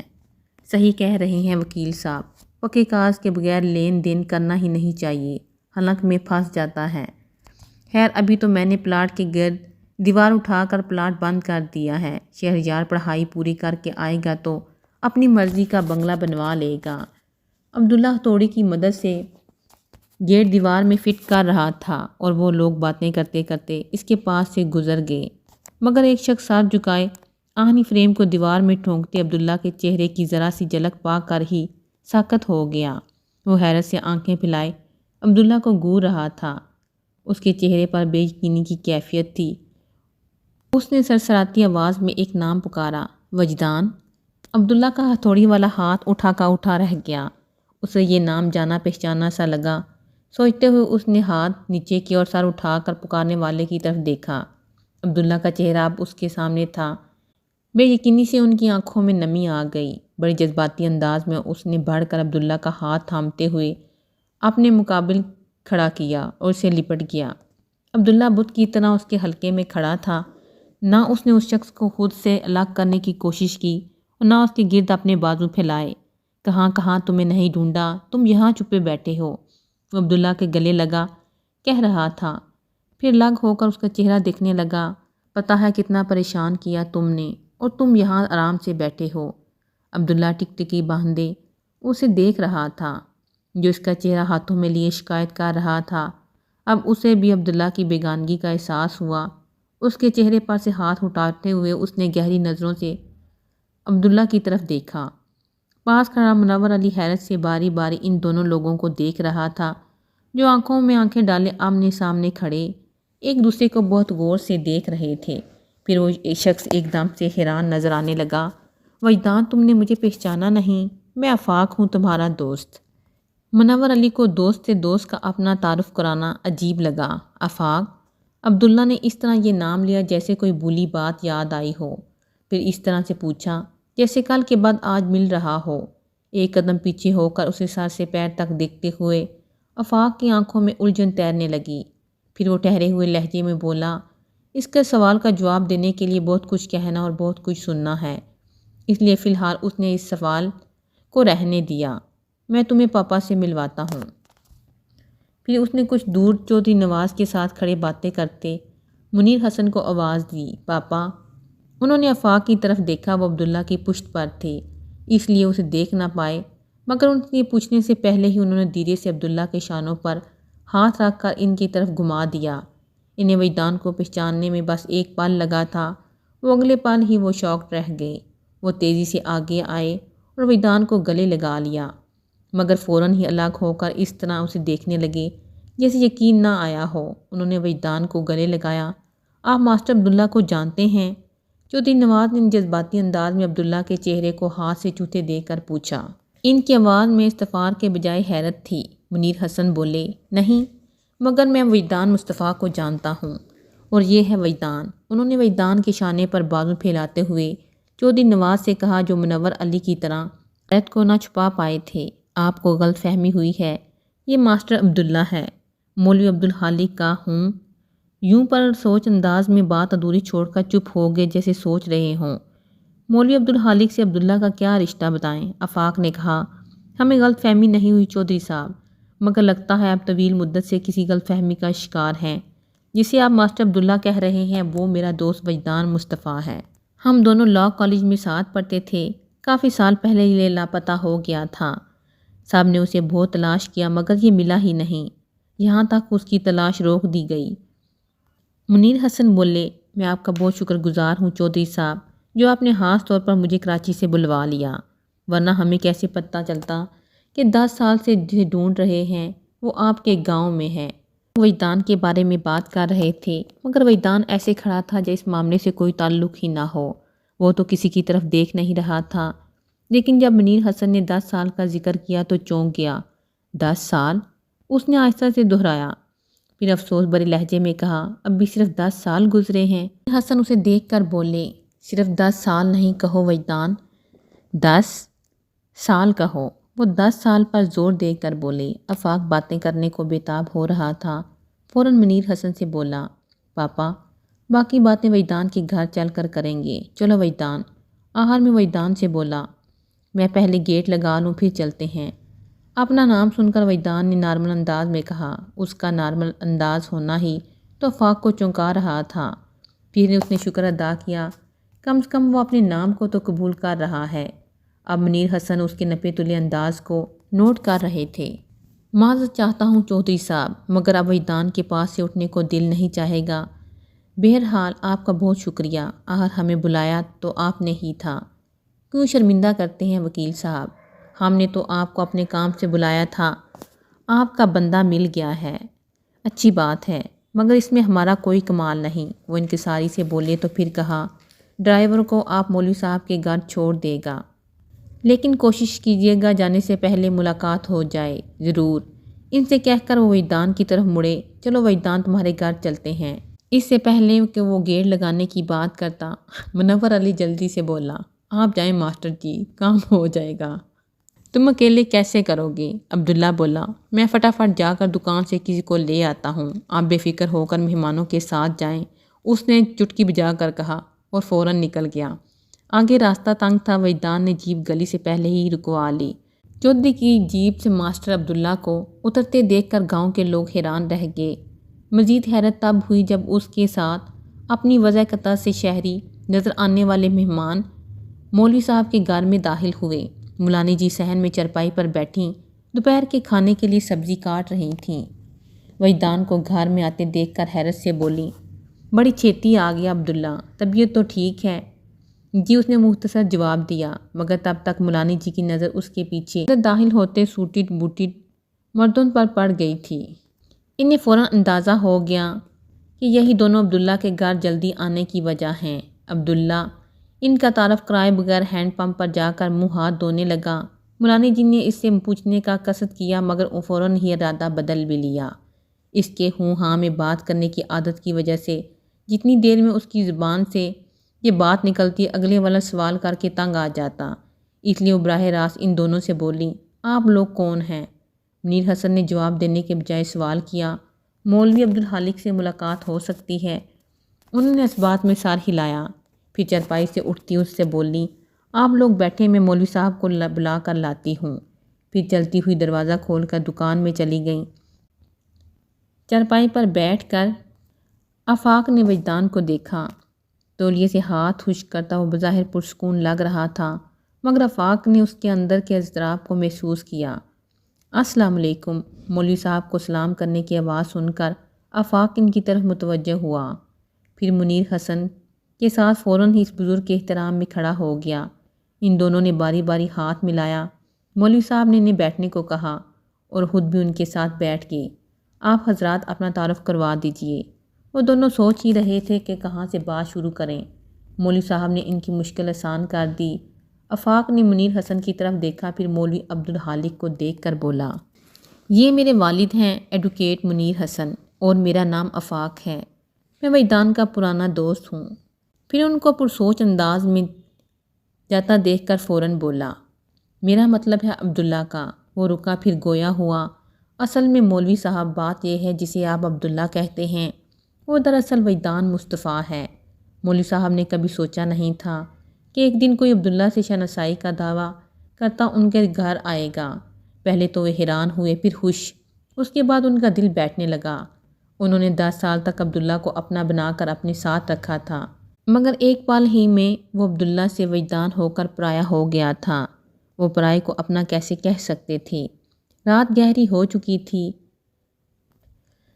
صحیح کہہ رہے ہیں وکیل صاحب، پکے کاغذ کے بغیر لین دین کرنا ہی نہیں چاہیے، حلق میں پھنس جاتا ہے۔ خیر ابھی تو میں نے پلاٹ کے گرد دیوار اٹھا کر پلاٹ بند کر دیا ہے، شہریار پڑھائی پوری کر کے آئے گا تو اپنی مرضی کا بنگلہ بنوا لے گا۔ عبداللہ ہتھوڑی کی مدد سے گیٹ دیوار میں فٹ کر رہا تھا اور وہ لوگ باتیں کرتے کرتے اس کے پاس سے گزر گئے، مگر ایک شخص سر جھکائے آہنی فریم کو دیوار میں ٹھونکتے عبداللہ کے چہرے کی ذرا سی جھلک پا کر ہی ساکت ہو گیا۔ وہ حیرت سے آنکھیں پھیلائے عبداللہ کو گور رہا تھا، اس کے چہرے پر بے یقینی کی کیفیت تھی۔ اس نے سرسراتی آواز میں ایک نام پکارا، وجدان۔ عبداللہ کا ہتھوڑی والا ہاتھ اٹھا رہ گیا، اسے یہ نام جانا پہچانا سا لگا۔ سوچتے ہوئے اس نے ہاتھ نیچے کیا اور سر اٹھا کر پکارنے والے کی طرف دیکھا۔ عبداللہ کا چہرہ اب اس کے سامنے تھا۔ بے یقینی سے ان کی آنکھوں میں نمی آ گئی۔ بڑے جذباتی انداز میں اس نے بڑھ کر عبداللہ کا ہاتھ تھامتے ہوئے اپنے مقابل کھڑا کیا اور اسے لپٹ گیا۔ عبداللہ بت کی طرح اس کے حلقے میں کھڑا تھا، نہ اس نے اس شخص کو خود سے الگ کرنے کی کوشش کی اور نہ اس کے گرد اپنے بازو پھیلائے۔ کہاں کہاں تمہیں نہیں ڈھونڈا، تم یہاں چھپے بیٹھے ہو، وہ عبداللہ کے گلے لگا کہہ رہا تھا۔ پھر لگ ہو کر اس کا چہرہ دکھنے لگا، پتہ ہے کتنا پریشان کیا تم نے، اور تم یہاں آرام سے بیٹھے ہو۔ عبداللہ ٹکٹکی باندھے اسے دیکھ رہا تھا، جو اس کا چہرہ ہاتھوں میں لیے شکایت کر رہا تھا۔ اب اسے بھی عبداللہ کی بیگانگی کا احساس ہوا۔ اس کے چہرے پر سے ہاتھ اٹھاتے ہوئے اس نے گہری نظروں سے عبداللہ کی طرف دیکھا۔ پاس کھڑا منور علی حیرت سے باری باری ان دونوں لوگوں کو دیکھ رہا تھا، جو آنکھوں میں آنکھیں ڈالے آمنے سامنے کھڑے ایک دوسرے کو بہت غور سے دیکھ رہے تھے۔ پھر وہ شخص ایک دم سے حیران نظر آنے لگا۔ وجدان، تم نے مجھے پہچانا نہیں؟ میں آفاق ہوں، تمہارا دوست۔ منور علی کو دوست سے دوست کا اپنا تعارف کرانا عجیب لگا۔ آفاق؟ عبداللہ نے اس طرح یہ نام لیا جیسے کوئی بھولی بات یاد آئی ہو، پھر اس طرح سے پوچھا جیسے کل کے بعد آج مل رہا ہو۔ ایک قدم پیچھے ہو کر اسے سر سے پیر تک دیکھتے ہوئے آفاق کی آنکھوں میں الجھن تیرنے لگی۔ پھر وہ ٹھہرے ہوئے لہجے میں بولا، اس کے سوال کا جواب دینے کے لیے بہت کچھ کہنا اور بہت کچھ سننا ہے، اس لیے فی الحال اس نے اس سوال کو رہنے دیا۔ میں تمہیں پاپا سے ملواتا ہوں۔ پھر اس نے کچھ دور چودھری نواز کے ساتھ کھڑے باتیں کرتے منیر حسن کو آواز دی، پاپا۔ انہوں نے آفاق کی طرف دیکھا، وہ عبداللہ کی پشت پر تھے، اس لیے اسے دیکھ نہ پائے، مگر ان کے پوچھنے سے پہلے ہی انہوں نے دھیرے سے عبداللہ کے شانوں پر ہاتھ رکھ کر ان کی طرف گھما دیا۔ انہیں وجدان کو پہچاننے میں بس ایک پل لگا تھا، وہ اگلے پل ہی وہ شاکڈ رہ گئے۔ وہ تیزی سے آگے آئے اور وجدان کو گلے لگا لیا، مگر فوراً ہی الگ ہو کر اس طرح اسے دیکھنے لگے جیسے یقین نہ آیا ہو۔ انہوں نے وجدان کو گلے لگایا، آپ ماسٹر عبداللہ کو جانتے ہیں؟ چودھری نواز نے جذباتی انداز میں عبداللہ کے چہرے کو ہاتھ سے چھوتے دے کر پوچھا۔ ان کی آواز میں استفار کے بجائے حیرت تھی۔ منیر حسن بولے، نہیں، مگر میں وجدان مصطفیٰ کو جانتا ہوں، اور یہ ہے وجدان۔ انہوں نے وجدان کے شانے پر بازو پھیلاتے ہوئے چودھری نواز سے کہا، جو منور علی کی طرح حیرت کو نہ چھپا پائے تھے، آپ کو غلط فہمی ہوئی ہے، یہ ماسٹر عبداللہ ہے، مولوی عبدالخالق کا ہوں۔ یوں پر سوچ انداز میں بات ادھوری چھوڑ کر چپ ہو گئے جیسے سوچ رہے ہوں۔ مولوی عبدالخالق سے عبداللہ کا کیا رشتہ بتائیں؟ آفاق نے کہا، ہمیں غلط فہمی نہیں ہوئی چودھری صاحب، مگر لگتا ہے آپ طویل مدت سے کسی غلط فہمی کا شکار ہیں۔ جسے آپ ماسٹر عبداللہ کہہ رہے ہیں وہ میرا دوست وجدان مصطفیٰ ہے۔ ہم دونوں لاء کالج میں ساتھ پڑھتے تھے، کافی سال پہلے یہ لاپتہ ہو گیا تھا۔ صاحب نے اسے بہت تلاش کیا مگر یہ ملا ہی نہیں، یہاں تک اس کی تلاش روک دی گئی۔ منیر حسن بولے، میں آپ کا بہت شکر گزار ہوں چودھری صاحب، جو آپ نے خاص طور پر مجھے کراچی سے بلوا لیا، ورنہ ہمیں کیسے پتہ چلتا کہ 10 سال سے جسے ڈھونڈ رہے ہیں وہ آپ کے گاؤں میں ہے۔ وجدان کے بارے میں بات کر رہے تھے، مگر وجدان ایسے کھڑا تھا جیسے اس معاملے سے کوئی تعلق ہی نہ ہو، وہ تو کسی کی طرف دیکھ نہیں رہا تھا۔ لیکن جب منیر حسن نے 10 سال کا ذکر کیا تو چونک گیا۔ 10 سال؟ اس نے آہستہ سے دہرایا، پھر افسوس بھرے لہجے میں کہا، اب بھی صرف 10 سال گزرے ہیں؟ حسن اسے دیکھ کر بولے، صرف 10 سال نہیں کہو وجدان، 10 سال کہو۔ وہ 10 سال پر زور دے کر بولے۔ آفاق باتیں کرنے کو بے تاب ہو رہا تھا، فوراً منیر حسن سے بولا، پاپا باقی باتیں وجدان کے گھر چل کر کریں گے، چلو وجدان۔ آخر میں وجدان سے بولا، میں پہلے گیٹ لگا لوں پھر چلتے ہیں۔ اپنا نام سن کر وجدان نے نارمل انداز میں کہا۔ اس کا نارمل انداز ہونا ہی تو آفاق کو چونکا رہا تھا۔ پھر اس نے شکر ادا کیا، کم سے کم وہ اپنے نام کو تو قبول کر رہا ہے۔ اب منیر حسن اس کے نپے تلے انداز کو نوٹ کر رہے تھے۔ معذرت چاہتا ہوں چودھری صاحب، مگر اب وجدان کے پاس سے اٹھنے کو دل نہیں چاہے گا۔ بہرحال آپ کا بہت شکریہ، آخر ہمیں بلایا تو آپ نے ہی تھا۔ کیوں شرمندہ کرتے ہیں وکیل صاحب؟ ہم نے تو آپ کو اپنے کام سے بلایا تھا، آپ کا بندہ مل گیا ہے، اچھی بات ہے، مگر اس میں ہمارا کوئی کمال نہیں۔ وہ انکساری سے بولے تو پھر کہا، ڈرائیور کو آپ مولوی صاحب کے گھر چھوڑ دے گا، لیکن کوشش کیجیے گا جانے سے پہلے ملاقات ہو جائے، ضرور۔ ان سے کہہ کر وہ وجدان کی طرف مڑے۔ چلو وجدان، تمہارے گھر چلتے ہیں۔ اس سے پہلے کہ وہ گیٹ لگانے کی بات کرتا، منور علی جلدی سے بولا، آپ جائیں ماسٹر جی، کام ہو جائے گا۔ تم اکیلے کیسے کرو گے؟ عبداللہ بولا، میں فٹافٹ جا کر دکان سے کسی کو لے آتا ہوں، آپ بے فکر ہو کر مہمانوں کے ساتھ جائیں، اس نے چٹکی بجا کر کہا اور فوراً نکل گیا۔ آگے راستہ تنگ تھا، وجدان نے جیپ گلی سے پہلے ہی رکوا لی۔ چودھری کی جیپ سے ماسٹر عبداللہ کو اترتے دیکھ کر گاؤں کے لوگ حیران رہ گئے۔ مزید حیرت تب ہوئی جب اس کے ساتھ اپنی وضع قطع سے شہری نظر آنے والے مہمان مولوی صاحب کے گھر میں داخل ہوئے۔ مولانی جی صحن میں چرپائی پر بیٹھیں دوپہر کے کھانے کے لیے سبزی کاٹ رہی تھیں۔ وجدان کو گھر میں آتے دیکھ کر حیرت سے بولی، بڑی چھیتی آ گیا عبداللہ، طبیعت تو ٹھیک ہے؟ جی، اس نے مختصر جواب دیا، مگر تب تک مولانی جی کی نظر اس کے پیچھے داخل ہوتے سوٹڈ بوٹڈ مردوں پر پڑ گئی تھی۔ انہیں فوراً اندازہ ہو گیا کہ یہی دونوں عبداللہ کے گھر جلدی آنے کی وجہ ہیں۔ عبداللہ ان کا تعارف کرائے بغیر ہینڈ پمپ پر جا کر منہ ہاتھ دھونے لگا۔ مولانی جی نے اس سے پوچھنے کا قصد کیا، مگر فوراً ہی ارادہ بدل بھی لیا۔ اس کے ہوں ہاں میں بات کرنے کی عادت کی وجہ سے جتنی دیر میں اس کی زبان سے یہ بات نکلتی اگلے والا سوال کر کے تنگ آ جاتا، اس لیے وہ براہ راست ان دونوں سے بولی، آپ لوگ کون ہیں؟ منیر حسن نے جواب دینے کے بجائے سوال کیا، مولوی عبدالخالق سے ملاقات ہو سکتی ہے؟ انہوں نے اس بات میں سر ہلایا، پھر چرپائی سے اٹھتی اس سے بولی، آپ لوگ بیٹھے، میں مولوی صاحب کو بلا کر لاتی ہوں۔ پھر چلتی ہوئی دروازہ کھول کر دکان میں چلی گئیں۔ چرپائی پر بیٹھ کر آفاق نے وجدان کو دیکھا۔ تولیے سے ہاتھ خشک کرتا وہ بظاہر پرسکون لگ رہا تھا، مگر آفاق نے اس کے اندر کے اضطراب کو محسوس کیا۔ السلام علیکم۔ مولوی صاحب کو سلام کرنے کی آواز سن کر آفاق ان کی طرف متوجہ ہوا، پھر منیر حسن کے ساتھ فوراً ہی اس بزرگ کے احترام میں کھڑا ہو گیا۔ ان دونوں نے باری باری ہاتھ ملایا۔ مولوی صاحب نے انہیں بیٹھنے کو کہا اور خود بھی ان کے ساتھ بیٹھ گئے۔ آپ حضرات اپنا تعارف کروا دیجئے۔ وہ دونوں سوچ ہی رہے تھے کہ کہاں سے بات شروع کریں۔ مولوی صاحب نے ان کی مشکل آسان کر دی۔ آفاق نے منیر حسن کی طرف دیکھا، پھر مولوی عبدالخالق کو دیکھ کر بولا، یہ میرے والد ہیں ایڈوکیٹ منیر حسن، اور میرا نام آفاق ہے، میں وجدان کا پرانا دوست ہوں۔ پھر ان کو پرسوچ انداز میں جاتا دیکھ کر فوراً بولا، میرا مطلب ہے عبداللہ کا۔ وہ رکا، پھر گویا ہوا، اصل میں مولوی صاحب بات یہ ہے جسے آپ عبداللہ کہتے ہیں، وہ دراصل وجدان مصطفیٰ ہے۔ مولوی صاحب نے کبھی سوچا نہیں تھا کہ ایک دن کوئی عبداللہ سے شناسائی کا دعویٰ کرتا ان کے گھر آئے گا۔ پہلے تو وہ حیران ہوئے، پھر خوش، اس کے بعد ان کا دل بیٹھنے لگا۔ انہوں نے 10 سال تک عبداللہ کو اپنا بنا کر اپنے ساتھ رکھا تھا، مگر ایک پل ہی میں وہ عبداللہ سے وجدان ہو کر پرایا ہو گیا تھا۔ وہ پرائے کو اپنا کیسے کہہ سکتے تھے؟ رات گہری ہو چکی تھی۔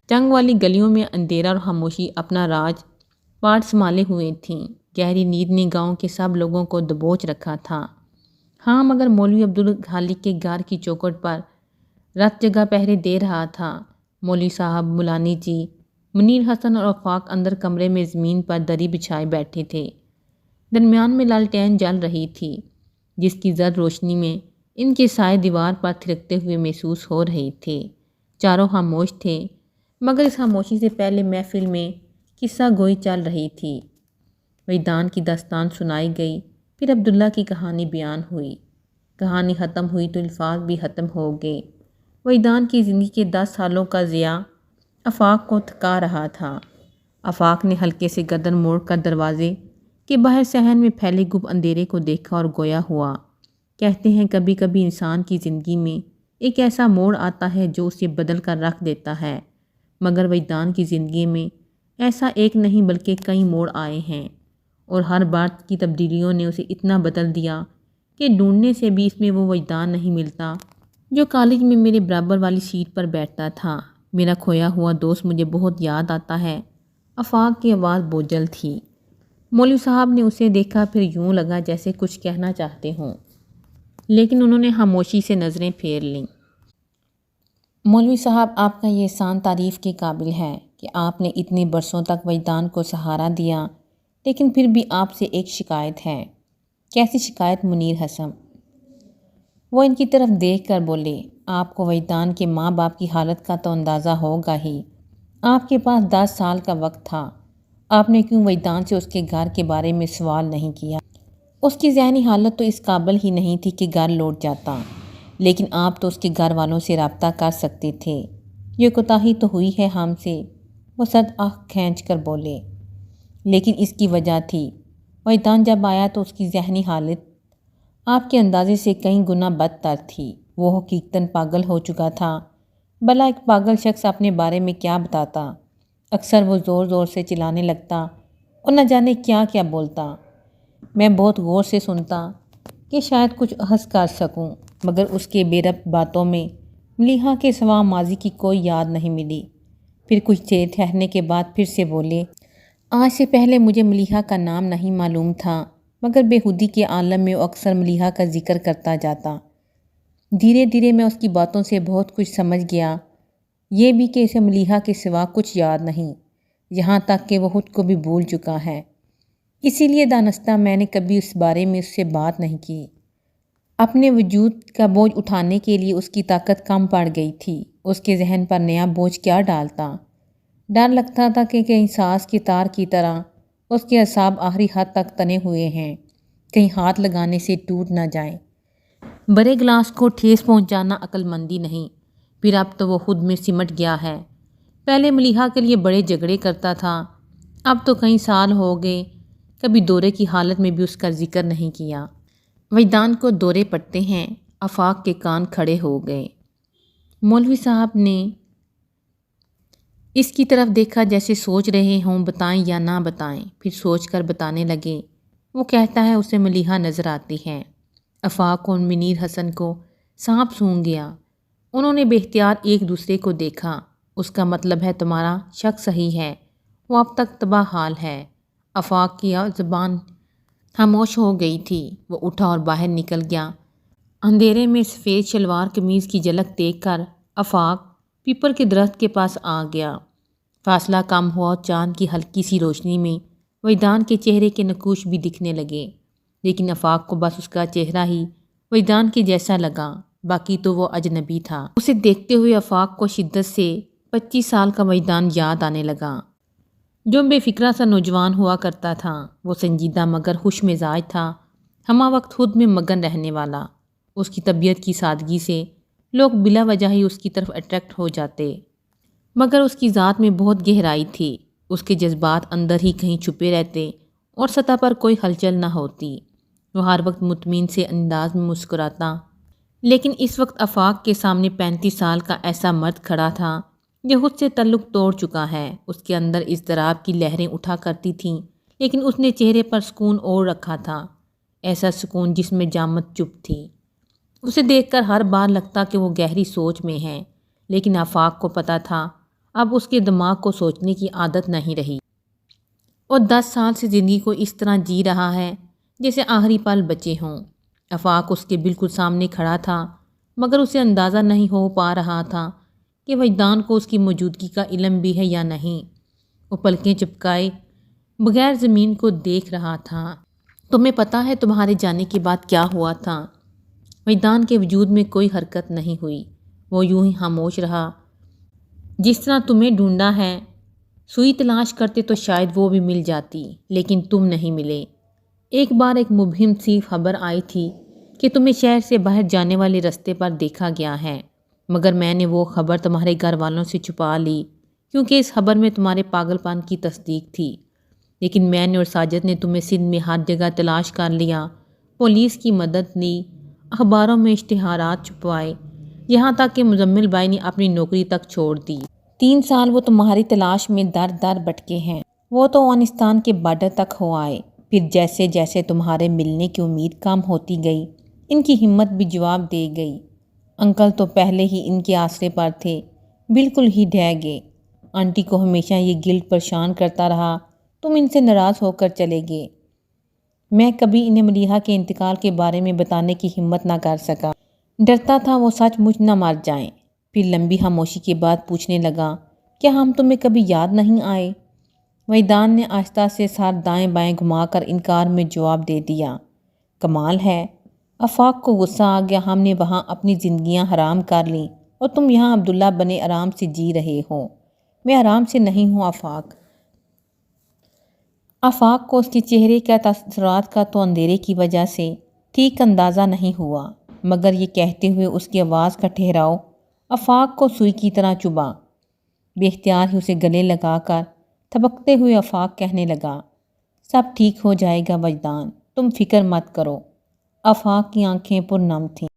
چنگ والی گلیوں میں اندھیرا اور خاموشی اپنا راج پاٹ سنبھالے ہوئے تھیں۔ گہری نیند نے گاؤں کے سب لوگوں کو دبوچ رکھا تھا۔ ہاں، مگر مولوی عبدالخالق کے گھر کی چوکھٹ پر رت جگہ پہرے دے رہا تھا۔ مولوی صاحب، مولانی جی، منیر حسن اور آفاق اندر کمرے میں زمین پر دری بچھائے بیٹھے تھے۔ درمیان میں لالٹین جل رہی تھی، جس کی زرد روشنی میں ان کے سائے دیوار پر تھرکتے ہوئے محسوس ہو رہے تھے۔ چاروں خاموش تھے، مگر اس خاموشی سے پہلے محفل میں قصہ گوئی چل رہی تھی۔ وجدان کی داستان سنائی گئی، پھر عبداللہ کی کہانی بیان ہوئی۔ کہانی ختم ہوئی تو الفاظ بھی ختم ہو گئے۔ وجدان کی زندگی کے 10 سالوں کا ضیاع آفاق کو تھکا رہا تھا۔ آفاق نے ہلکے سے گردن موڑ کر دروازے کے باہر صحن میں پھیلے گپ اندھیرے کو دیکھا اور گویا ہوا۔ کہتے ہیں کبھی کبھی انسان کی زندگی میں ایک ایسا موڑ آتا ہے جو اسے بدل کر رکھ دیتا ہے، مگر وجدان کی زندگی میں ایسا ایک نہیں بلکہ کئی موڑ آئے ہیں، اور ہر بار کی تبدیلیوں نے اسے اتنا بدل دیا کہ ڈھونڈنے سے بھی اس میں وہ وجدان نہیں ملتا جو کالج میں میرے برابر والی سیٹ پر بیٹھتا تھا۔ میرا کھویا ہوا دوست مجھے بہت یاد آتا ہے۔ آفاق کی آواز بوجھل تھی۔ مولوی صاحب نے اسے دیکھا، پھر یوں لگا جیسے کچھ کہنا چاہتے ہوں، لیکن انہوں نے خاموشی سے نظریں پھیر لیں۔ مولوی صاحب، آپ کا یہ احسان تعریف کے قابل ہے کہ آپ نے اتنے برسوں تک وجدان کو سہارا دیا، لیکن پھر بھی آپ سے ایک شکایت ہے۔ کیسی شکایت منیر حسن؟ وہ ان کی طرف دیکھ کر بولے، آپ کو وجدان کے ماں باپ کی حالت کا تو اندازہ ہوگا ہی۔ آپ کے پاس 10 سال کا وقت تھا، آپ نے کیوں وجدان سے اس کے گھر کے بارے میں سوال نہیں کیا؟ اس کی ذہنی حالت تو اس قابل ہی نہیں تھی کہ گھر لوٹ جاتا، لیکن آپ تو اس کے گھر والوں سے رابطہ کر سکتے تھے۔ یہ کوتاہی تو ہوئی ہے ہم سے، وہ سرد آنکھ کھینچ کر بولے۔ لیکن اس کی وجہ تھی، وجدان جب آیا تو اس کی ذہنی حالت آپ کے اندازے سے کئی گنا بدتر تھی۔ وہ حقیقتاً پاگل ہو چکا تھا۔ بھلا ایک پاگل شخص اپنے بارے میں کیا بتاتا؟ اکثر وہ زور زور سے چلانے لگتا اور نہ جانے کیا کیا بولتا۔ میں بہت غور سے سنتا کہ شاید کچھ اخذ کر سکوں، مگر اس کے بے ربط باتوں میں ملیحہ کے سوا ماضی کی کوئی یاد نہیں ملی۔ پھر کچھ دیر ٹھہرنے کے بعد پھر سے بولے، آج سے پہلے مجھے ملیحہ کا نام نہیں معلوم تھا، مگر بےخودی کے عالم میں وہ اکثر ملیحہ کا ذکر کرتا جاتا۔ دھیرے دھیرے میں اس کی باتوں سے بہت کچھ سمجھ گیا، یہ بھی کہ اسے ملیحہ کے سوا کچھ یاد نہیں، یہاں تک کہ وہ خود کو بھی بھول چکا ہے۔ اسی لیے دانستہ میں نے کبھی اس بارے میں اس سے بات نہیں کی۔ اپنے وجود کا بوجھ اٹھانے کے لیے اس کی طاقت کم پڑ گئی تھی۔ اس کے ذہن پر نیا بوجھ کیا ڈالتا؟ ڈر لگتا تھا کہ کہیں ساز کی تار کی طرح اس کے اعصاب آخری حد تک تنے ہوئے ہیں، کہیں ہاتھ لگانے سے ٹوٹ نہ جائیں۔ بڑے گلاس کو ٹھیس پہنچانا عقل مندی نہیں، پھر اب تو وہ خود میں سمٹ گیا ہے۔ پہلے ملیحہ کے لیے بڑے جھگڑے کرتا تھا، اب تو کئی سال ہو گئے کبھی دورے کی حالت میں بھی اس کا ذکر نہیں کیا۔ وجدان کو دورے پڑتے ہیں۔ آفاق کے کان کھڑے ہو گئے۔ مولوی صاحب نے اس کی طرف دیکھا جیسے سوچ رہے ہوں بتائیں یا نہ بتائیں، پھر سوچ کر بتانے لگے۔ وہ کہتا ہے اسے ملیحہ نظر آتی ہے۔ آفاق اور منیر حسن کو سانپ سونگھ گیا۔ انہوں نے بے اختیار ایک دوسرے کو دیکھا۔ اس کا مطلب ہے تمہارا شک صحیح ہے، وہ اب تک تباہ حال ہے۔ آفاق کی زبان خاموش ہو گئی تھی۔ وہ اٹھا اور باہر نکل گیا۔ اندھیرے میں سفید شلوار قمیض کی جھلک دیکھ کر آفاق پیپل کے درخت کے پاس آ گیا۔ فاصلہ کم ہوا اور چاند کی ہلکی سی روشنی میں وجدان کے چہرے کے نقوش بھی دکھنے لگے، لیکن آفاق کو بس اس کا چہرہ ہی وجدان کے جیسا لگا، باقی تو وہ اجنبی تھا۔ اسے دیکھتے ہوئے آفاق کو شدت سے 25 سال کا وجدان یاد آنے لگا، جو بے فکرہ سا نوجوان ہوا کرتا تھا۔ وہ سنجیدہ مگر خوش مزاج تھا، ہمہ وقت خود میں مگن رہنے والا۔ اس کی طبیعت کی سادگی سے لوگ بلا وجہ ہی اس کی طرف اٹریکٹ ہو جاتے، مگر اس کی ذات میں بہت گہرائی تھی۔ اس کے جذبات اندر ہی کہیں چھپے رہتے اور سطح پر کوئی ہلچل نہ ہوتی۔ وہ ہر وقت مطمئن سے انداز میں مسکراتا، لیکن اس وقت آفاق کے سامنے 35 سال کا ایسا مرد کھڑا تھا جو خود سے تعلق توڑ چکا ہے۔ اس کے اندر اضطراب کی لہریں اٹھا کرتی تھیں، لیکن اس نے چہرے پر سکون اوڑھ رکھا تھا، ایسا سکون جس میں جامد چپ تھی۔ اسے دیکھ کر ہر بار لگتا کہ وہ گہری سوچ میں ہے، لیکن آفاق کو پتہ تھا اب اس کے دماغ کو سوچنے کی عادت نہیں رہی، اور 10 سال سے زندگی کو اس طرح جی رہا ہے جیسے آخری پل بچے ہوں۔ آفاق اس کے بالکل سامنے کھڑا تھا، مگر اسے اندازہ نہیں ہو پا رہا تھا کہ وجدان کو اس کی موجودگی کا علم بھی ہے یا نہیں۔ وہ پلکیں چپکائے بغیر زمین کو دیکھ رہا تھا۔ تمہیں پتہ ہے تمہارے جانے کے بعد کیا ہوا تھا؟ وجدان کے وجود میں کوئی حرکت نہیں ہوئی۔ وہ یوں ہی خاموش رہا۔ جس طرح تمہیں ڈھونڈا ہے، سوئی تلاش کرتے تو شاید وہ بھی مل جاتی، لیکن تم نہیں ملے۔ ایک بار ایک مبہم سی خبر آئی تھی کہ تمہیں شہر سے باہر جانے والے رستے پر دیکھا گیا ہے، مگر میں نے وہ خبر تمہارے گھر والوں سے چھپا لی کیونکہ اس خبر میں تمہارے پاگل پان کی تصدیق تھی، لیکن میں نے اور ساجد نے تمہیں سندھ میں ہر جگہ تلاش کر لیا، پولیس کی مدد لی، اخباروں میں اشتہارات چھپوائے، یہاں تک کہ مزمل بھائی نے اپنی نوکری تک چھوڑ دی۔ 3 سال وہ تمہاری تلاش میں در در بھٹکے ہیں، وہ تو افغانستان کے بارڈر تک ہو آئے۔ پھر جیسے جیسے تمہارے ملنے کی امید کم ہوتی گئی، ان کی ہمت بھی جواب دے گئی۔ انکل تو پہلے ہی ان کے آسرے پر تھے، بالکل ہی ڈھہ گئے۔ آنٹی کو ہمیشہ یہ گلٹ پریشان کرتا رہا، تم ان سے ناراض ہو کر چلے گئے۔ میں کبھی انہیں ملیحہ کے انتقال کے بارے میں بتانے کی ہمت نہ کر سکا، ڈرتا تھا وہ سچ مچ نہ مر جائیں۔ پھر لمبی خاموشی کے بعد پوچھنے لگا، کیا ہم تمہیں کبھی یاد نہیں آئے؟ وحیدان نے آہستہ سے سر دائیں بائیں گھما کر انکار میں جواب دے دیا۔ کمال ہے، آفاق کو غصہ آ گیا، ہم نے وہاں اپنی زندگیاں حرام کر لیں اور تم یہاں عبداللہ بنے آرام سے جی رہے ہو۔ میں آرام سے نہیں ہوں آفاق کو اس کے چہرے کے تاثرات کا تو اندھیرے کی وجہ سے ٹھیک اندازہ نہیں ہوا، مگر یہ کہتے ہوئے اس کی آواز کا ٹھہراؤ آفاق کو سوئی کی طرح چبھا۔ بے اختیار ہی اسے گلے لگا کر تھپکتے ہوئے آفاق کہنے لگا، سب ٹھیک ہو جائے گا وحیدان، تم فکر مت کرو۔ آفاق کی آنکھیں پرنم تھیں۔